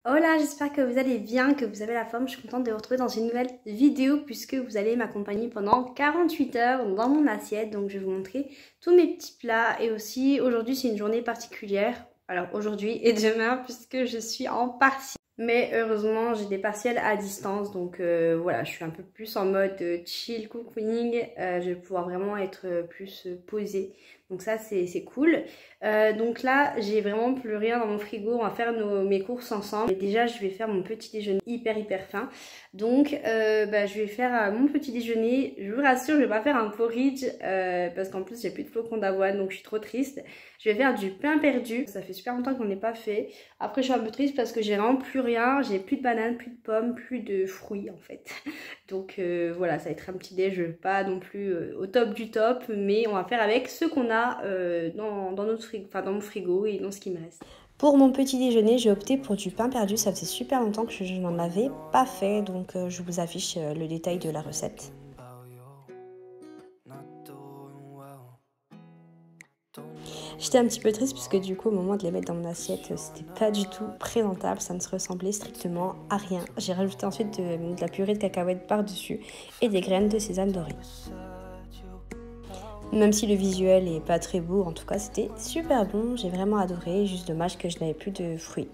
Hola, j'espère que vous allez bien, que vous avez la forme. Je suis contente de vous retrouver dans une nouvelle vidéo puisque vous allez m'accompagner pendant 48 heures dans mon assiette. Donc je vais vous montrer tous mes petits plats et aussi aujourd'hui c'est une journée particulière. Alors aujourd'hui et demain puisque je suis en partiel. Mais heureusement j'ai des partiels à distance donc voilà, je suis un peu plus en mode chill cocooning. Je vais pouvoir vraiment être plus posée. Donc ça c'est cool. Donc là j'ai vraiment plus rien dans mon frigo. On va faire mes courses ensemble. Et déjà je vais faire mon petit déjeuner hyper fin. Donc je vais faire mon petit déjeuner. Je vous rassure, je vais pas faire un porridge parce qu'en plus j'ai plus de flocons d'avoine donc je suis trop triste. Je vais faire du pain perdu. Ça fait super longtemps qu'on n'est pas fait. Après je suis un peu triste parce que j'ai vraiment plus rien. J'ai plus de bananes, plus de pommes, plus de fruits en fait. Donc voilà, ça va être un petit déj pas non plus au top du top. Mais on va faire avec ce qu'on a dans notre frigo, enfin dans mon frigo et dans ce qui me reste. Pour mon petit déjeuner, j'ai opté pour du pain perdu. Ça faisait super longtemps que je n'en avais pas fait. Donc je vous affiche le détail de la recette. J'étais un petit peu triste puisque du coup au moment de les mettre dans mon assiette c'était pas du tout présentable, ça ne se ressemblait strictement à rien. J'ai rajouté ensuite de la purée de cacahuètes par dessus et des graines de sésame dorées. Même si le visuel est pas très beau, en tout cas c'était super bon, j'ai vraiment adoré, juste dommage que je n'avais plus de fruits.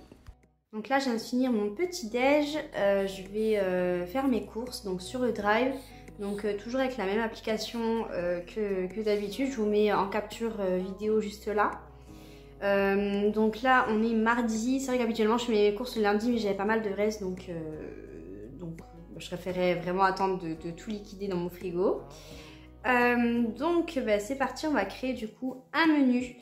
Donc là je viens de finir mon petit déj, je vais faire mes courses donc sur le Drive. Donc toujours avec la même application que d'habitude, je vous mets en capture vidéo juste là. Donc là on est mardi, c'est vrai qu'habituellement je fais mes courses le lundi mais j'avais pas mal de reste donc je préférais vraiment attendre de tout liquider dans mon frigo. Donc c'est parti, on va créer du coup un menu.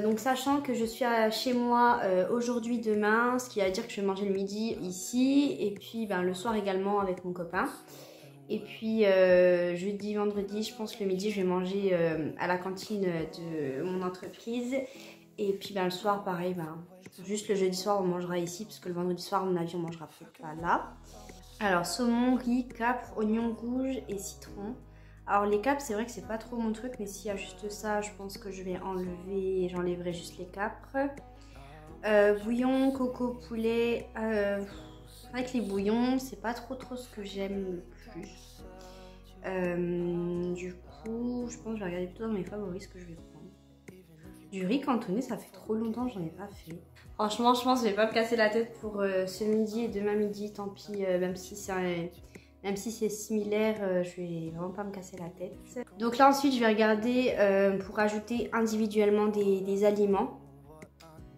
Donc sachant que je suis chez moi aujourd'hui, demain, ce qui va dire que je vais manger le midi ici et puis le soir également avec mon copain. Et puis jeudi, vendredi, je pense que le midi je vais manger à la cantine de mon entreprise. Et puis le soir pareil, juste le jeudi soir on mangera ici parce que le vendredi soir à mon avis on mangera pas là. Alors saumon, riz, capre, oignon rouge et citron. Alors les capres c'est vrai que c'est pas trop mon truc mais s'il y a juste ça je pense que je vais enlever, j'enlèverai juste les capres. Bouillon, coco, poulet. Avec les bouillons c'est pas trop ce que j'aime le plus. Du coup je pense que je vais regarder plutôt dans mes favoris ce que je vais prendre. Du riz cantonné ça fait trop longtemps que j'en ai pas fait. Franchement je pense que je vais pas me casser la tête pour ce midi et demain midi, tant pis même si c'est similaire, je vais vraiment pas me casser la tête. Donc là ensuite je vais regarder pour ajouter individuellement des aliments.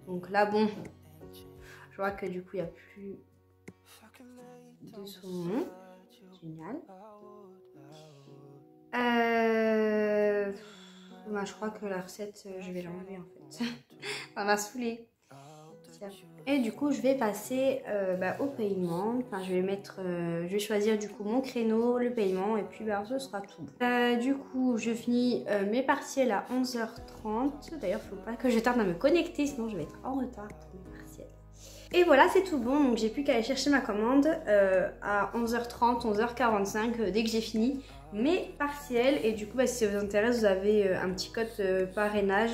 Donc là bon, je vois que du coup il n'y a plus de saumon. Génial. Je crois que la recette je vais l'enlever en fait. Ça m'a saoulée. Et du coup je vais passer au paiement. Enfin je vais choisir du coup mon créneau, le paiement et puis ce sera tout. Du coup je finis mes partiels à 11h30. D'ailleurs il ne faut pas que je tarde à me connecter sinon je vais être en retard pour mes partiels. Et voilà c'est tout bon, donc j'ai plus qu'à aller chercher ma commande à 11h30, 11h45 dès que j'ai fini mes partiels. Et du coup si ça vous intéresse vous avez un petit code parrainage.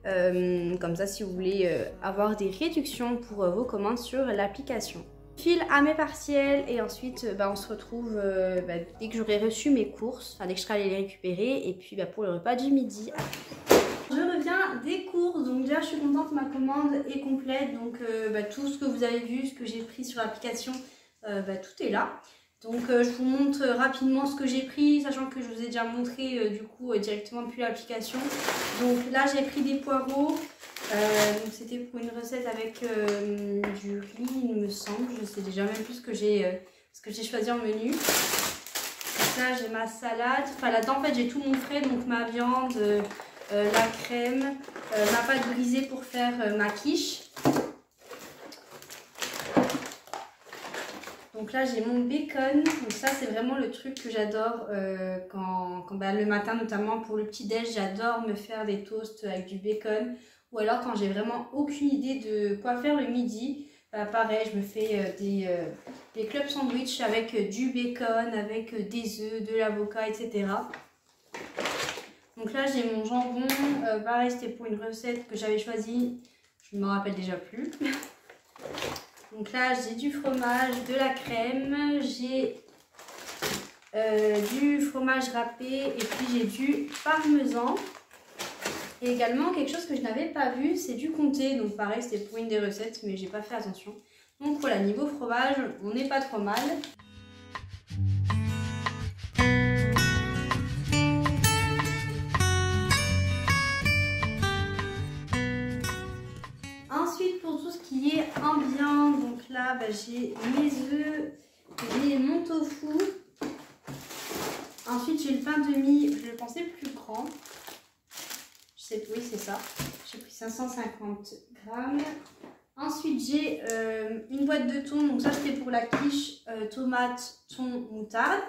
Comme ça si vous voulez avoir des réductions pour vos commandes sur l'application. File à mes partiels et ensuite on se retrouve dès que j'aurai reçu mes courses, enfin dès que je serai allée les récupérer et puis pour le repas du midi. Je reviens des courses, donc déjà je suis contente, ma commande est complète, donc tout ce que vous avez vu, ce que j'ai pris sur l'application, tout est là. Donc je vous montre rapidement ce que j'ai pris, sachant que je vous ai déjà montré du coup directement depuis l'application. Donc là j'ai pris des poireaux, c'était pour une recette avec du riz il me semble, je sais déjà même plus ce que j'ai choisi en menu. Donc là j'ai ma salade, enfin là-dedans en fait j'ai tout mon frais, donc ma viande, la crème, ma pâte brisée pour faire ma quiche. Donc là j'ai mon bacon, donc ça c'est vraiment le truc que j'adore le matin notamment pour le petit déj, j'adore me faire des toasts avec du bacon. Ou alors quand j'ai vraiment aucune idée de quoi faire le midi, pareil je me fais des club sandwich avec du bacon, avec des œufs, de l'avocat, etc. Donc là j'ai mon jambon, pareil c'était pour une recette que j'avais choisie, je ne me rappelle déjà plus. Donc là, j'ai du fromage, de la crème, j'ai du fromage râpé et puis j'ai du parmesan. Et également quelque chose que je n'avais pas vu, c'est du comté. Donc pareil, c'était pour une des recettes, mais j'ai pas fait attention. Donc voilà, niveau fromage, on n'est pas trop mal. Ensuite, pour tout ce qui est ambiant, donc là, bah, j'ai mes œufs, j'ai mon tofu. Ensuite, j'ai le pain de mie, je le pensais plus grand. Oui, c'est ça. J'ai pris 550 grammes. Ensuite, j'ai une boîte de thon. Donc ça, c'était pour la quiche tomate, thon, moutarde.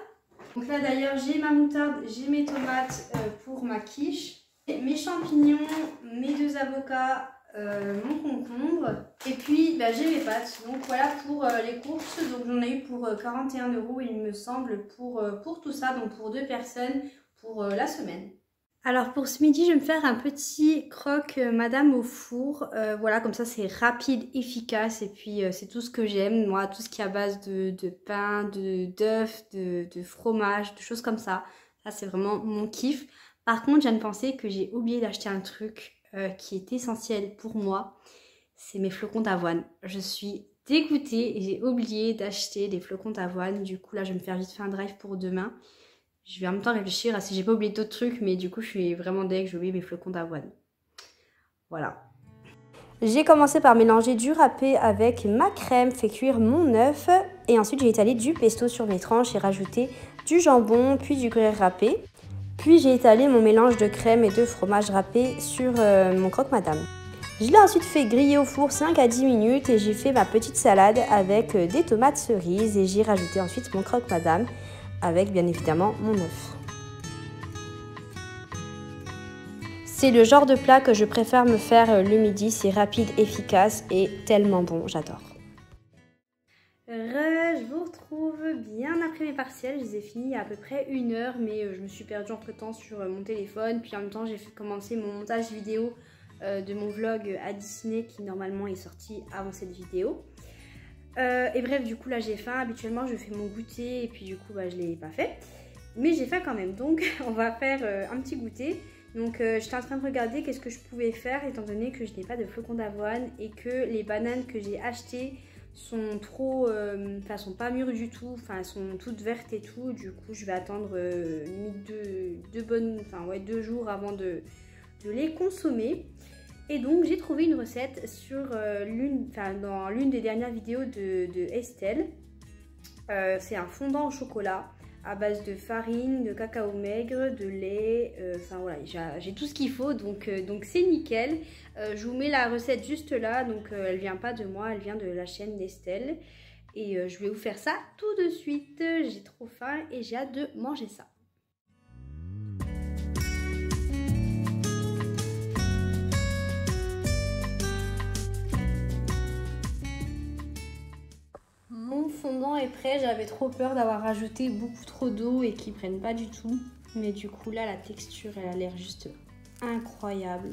Donc là, d'ailleurs, j'ai ma moutarde, j'ai mes tomates pour ma quiche. Mes champignons, mes 2 avocats, mon concombre. Et puis, bah, j'ai mes pâtes. Donc voilà pour les courses. Donc j'en ai eu pour 41 €, il me semble, pour tout ça. Donc pour 2 personnes pour la semaine. Alors pour ce midi, je vais me faire un petit croque madame au four. Voilà, comme ça c'est rapide, efficace et puis c'est tout ce que j'aime. Moi, tout ce qui est à base de pain, d'œufs, de fromage, de choses comme ça. Ça c'est vraiment mon kiff. Par contre, je viens de penser que j'ai oublié d'acheter un truc qui est essentiel pour moi. C'est mes flocons d'avoine. Je suis dégoûtée et j'ai oublié d'acheter des flocons d'avoine. Du coup là, je vais me faire vite fait un drive pour demain. Je vais en même temps réfléchir à si j'ai pas oublié d'autres trucs, mais du coup, je suis vraiment deg, j'ai oublié mes flocons d'avoine. Voilà. J'ai commencé par mélanger du râpé avec ma crème, fait cuire mon œuf. Et ensuite, j'ai étalé du pesto sur mes tranches et rajouté du jambon, puis du gruyère râpé. Puis, j'ai étalé mon mélange de crème et de fromage râpé sur mon croque-madame. Je l'ai ensuite fait griller au four 5 à 10 minutes et j'ai fait ma petite salade avec des tomates cerises. Et j'ai rajouté ensuite mon croque-madame, avec bien évidemment mon œuf. C'est le genre de plat que je préfère me faire le midi, c'est rapide, efficace et tellement bon, j'adore. Je vous retrouve bien après mes partiels, je les ai finis à peu près 1 heure, mais je me suis perdue entre temps sur mon téléphone, puis en même temps j'ai fait commencer mon montage vidéo de mon vlog à Disney qui normalement est sorti avant cette vidéo. Et bref, du coup là j'ai faim. Habituellement je fais mon goûter et puis du coup bah, je ne l'ai pas fait, mais j'ai faim quand même, donc on va faire un petit goûter. Donc j'étais en train de regarder qu'est-ce que je pouvais faire étant donné que je n'ai pas de flocons d'avoine et que les bananes que j'ai achetées sont trop, sont pas mûres du tout, elles sont toutes vertes et tout. Du coup je vais attendre limite 2 jours avant de les consommer. Et donc j'ai trouvé une recette sur dans l'une des dernières vidéos de Estelle. C'est un fondant au chocolat à base de farine, de cacao maigre, de lait. Voilà, j'ai tout ce qu'il faut, donc c'est nickel. Je vous mets la recette juste là, donc elle vient pas de moi, elle vient de la chaîne d'Estelle. Et je vais vous faire ça tout de suite. J'ai trop faim et j'ai hâte de manger ça. Mon fondant est prêt, j'avais trop peur d'avoir rajouté beaucoup trop d'eau et qu'il ne prenne pas du tout. Mais du coup là la texture elle a l'air juste incroyable.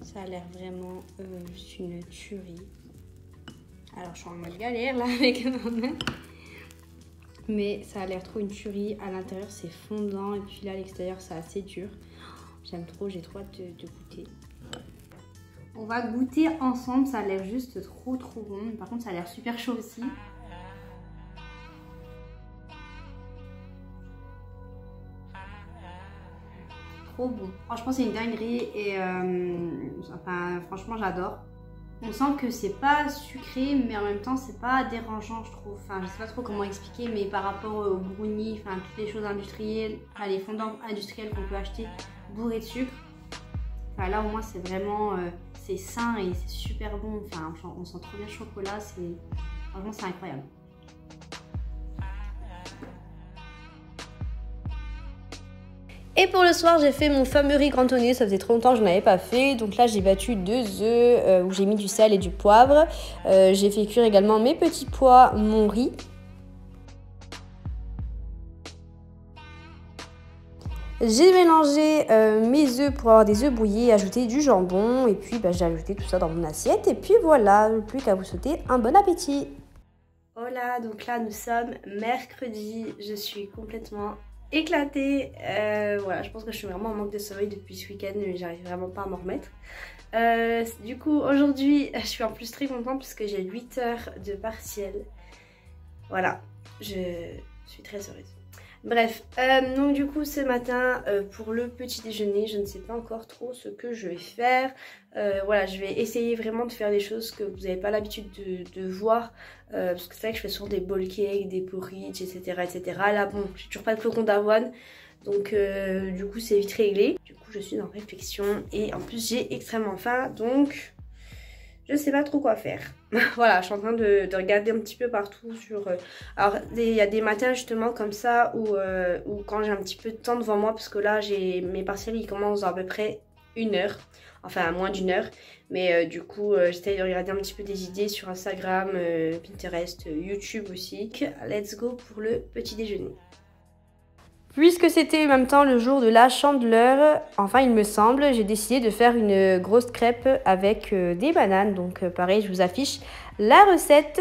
Ça a l'air vraiment juste une tuerie. Alors je suis en mode galère là avec ma main. Mais ça a l'air trop une tuerie. À l'intérieur c'est fondant et puis là à l'extérieur c'est assez dur. J'aime trop, j'ai trop hâte de goûter. On va goûter ensemble, ça a l'air juste trop bon. Par contre ça a l'air super chaud aussi. Trop bon. Franchement c'est une dinguerie et franchement j'adore. On sent que c'est pas sucré mais en même temps c'est pas dérangeant je trouve. Je sais pas trop comment expliquer mais par rapport aux brownies, toutes les choses industrielles, les fondants industriels qu'on peut acheter bourrés de sucre. Là au moins c'est vraiment c'est sain et c'est super bon. On sent trop bien le chocolat, franchement c'est incroyable. Et pour le soir, j'ai fait mon fameux riz cantonné. Ça faisait trop longtemps que je n'en avais pas fait. Donc là, j'ai battu 2 œufs où j'ai mis du sel et du poivre. J'ai fait cuire également mes petits pois, mon riz. J'ai mélangé mes œufs pour avoir des œufs brouillés, ajouté du jambon et puis j'ai ajouté tout ça dans mon assiette. Et puis voilà, plus qu'à vous souhaiter un bon appétit. Voilà, donc là nous sommes mercredi, je suis complètement éclatée. Voilà, je pense que je suis vraiment en manque de sommeil depuis ce week-end, mais j'arrive vraiment pas à m'en remettre. Du coup aujourd'hui je suis en plus très contente parce que j'ai 8 heures de partiel. Voilà, je suis très heureuse. Bref, donc du coup ce matin pour le petit déjeuner, je ne sais pas encore trop ce que je vais faire. Voilà, je vais essayer vraiment de faire des choses que vous n'avez pas l'habitude de voir. Parce que c'est vrai que je fais souvent des bowl cakes, des porridge, etc. etc. Là bon, j'ai toujours pas de flocons d'avoine. Donc du coup c'est vite réglé. Du coup je suis en réflexion et en plus j'ai extrêmement faim. Donc je sais pas trop quoi faire. Voilà, je suis en train de regarder un petit peu partout sur... alors, il y a des matins justement comme ça où quand j'ai un petit peu de temps devant moi, parce que là, mes partiels, ils commencent dans à peu près 1 heure. Enfin, moins d'1 heure. Mais du coup, j'essaye de regarder un petit peu des idées sur Instagram, Pinterest, YouTube aussi. Let's go pour le petit déjeuner. Puisque c'était en même temps le jour de la Chandeleur, enfin il me semble, j'ai décidé de faire une grosse crêpe avec des bananes. Donc pareil, je vous affiche la recette.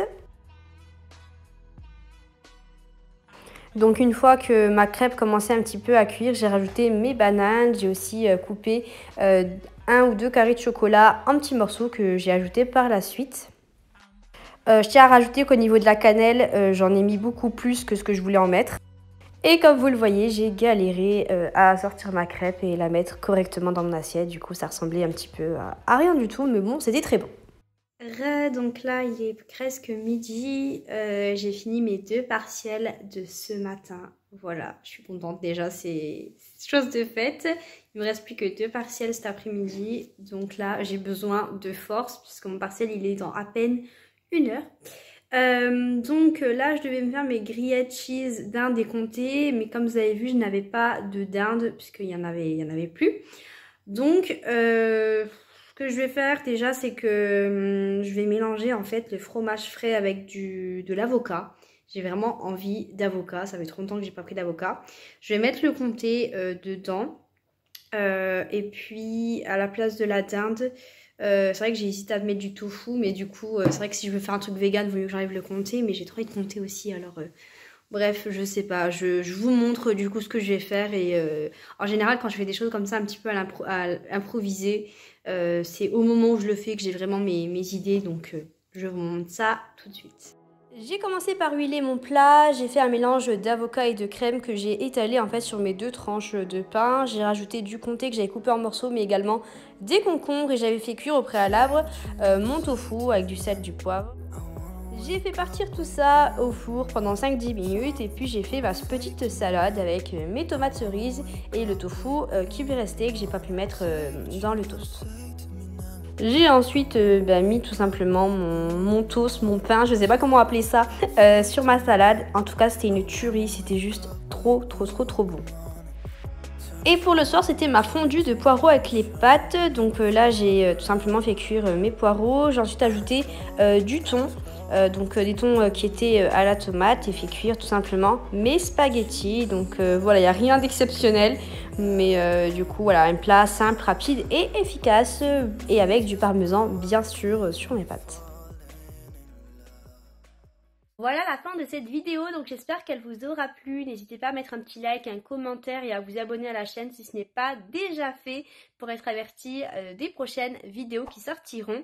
Donc une fois que ma crêpe commençait un petit peu à cuire, j'ai rajouté mes bananes. J'ai aussi coupé 1 ou 2 carrés de chocolat en petits morceaux que j'ai ajouté par la suite. Je tiens à rajouter qu'au niveau de la cannelle, j'en ai mis beaucoup plus que ce que je voulais en mettre. Et comme vous le voyez, j'ai galéré à sortir ma crêpe et la mettre correctement dans mon assiette. Du coup, ça ressemblait un petit peu à rien du tout, mais bon, c'était très bon. Donc là, il est presque midi. J'ai fini mes 2 partiels de ce matin. Voilà, je suis contente déjà, c'est chose de faite. Il me reste plus que 2 partiels cet après-midi. Donc là, j'ai besoin de force puisque mon partiel, il est dans à peine 1 heure. Donc là je devais me faire mes grilled cheese dinde décomptée, mais comme vous avez vu je n'avais pas de dinde puisqu'il y en avait plus. Donc ce que je vais faire déjà c'est que je vais mélanger en fait le fromage frais avec de l'avocat. J'ai vraiment envie d'avocat, ça fait trop longtemps que j'ai pas pris d'avocat. Je vais mettre le comté dedans et puis à la place de la dinde, c'est vrai que j'ai hésité à mettre du tofu, mais du coup, c'est vrai que si je veux faire un truc vegan, il vaut mieux que j'enlève le comté, mais j'ai trop envie de comté aussi, alors bref, je sais pas, je vous montre du coup ce que je vais faire, et en général, quand je fais des choses comme ça, un petit peu à improviser, c'est au moment où je le fais que j'ai vraiment mes idées, donc je vous montre ça tout de suite. J'ai commencé par huiler mon plat, j'ai fait un mélange d'avocat et de crème que j'ai étalé en fait sur mes 2 tranches de pain. J'ai rajouté du comté que j'avais coupé en morceaux mais également des concombres et j'avais fait cuire au préalable mon tofu avec du sel, du poivre. J'ai fait partir tout ça au four pendant 5-10 minutes et puis j'ai fait ma petite salade avec mes tomates cerises et le tofu qui lui restait que j'ai pas pu mettre dans le toast. J'ai ensuite mis tout simplement mon toast, mon pain, je sais pas comment appeler ça, sur ma salade. En tout cas, c'était une tuerie, c'était juste trop bon. Et pour le soir, c'était ma fondue de poireaux avec les pâtes. Donc là, j'ai tout simplement fait cuire mes poireaux. J'ai ensuite ajouté du thon. Donc des thons qui étaient à la tomate et fait cuire tout simplement mes spaghettis. Donc voilà, il n'y a rien d'exceptionnel. Mais du coup, voilà, un plat simple, rapide et efficace. Et avec du parmesan, bien sûr, sur mes pâtes. Voilà la fin de cette vidéo, donc j'espère qu'elle vous aura plu. N'hésitez pas à mettre un petit like, un commentaire et à vous abonner à la chaîne si ce n'est pas déjà fait pour être averti des prochaines vidéos qui sortiront.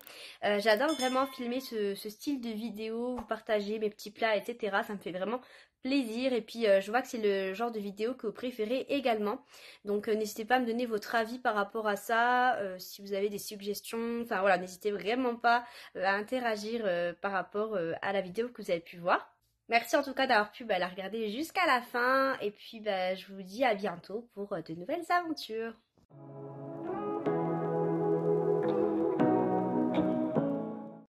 J'adore vraiment filmer ce style de vidéo, vous partager mes petits plats, etc. Ça me fait vraiment plaisir et puis je vois que c'est le genre de vidéo que vous préférez également. Donc n'hésitez pas à me donner votre avis par rapport à ça, si vous avez des suggestions, enfin voilà, n'hésitez vraiment pas à interagir par rapport à la vidéo que vous avez pu voir. Merci en tout cas d'avoir pu la regarder jusqu'à la fin et puis je vous dis à bientôt pour de nouvelles aventures.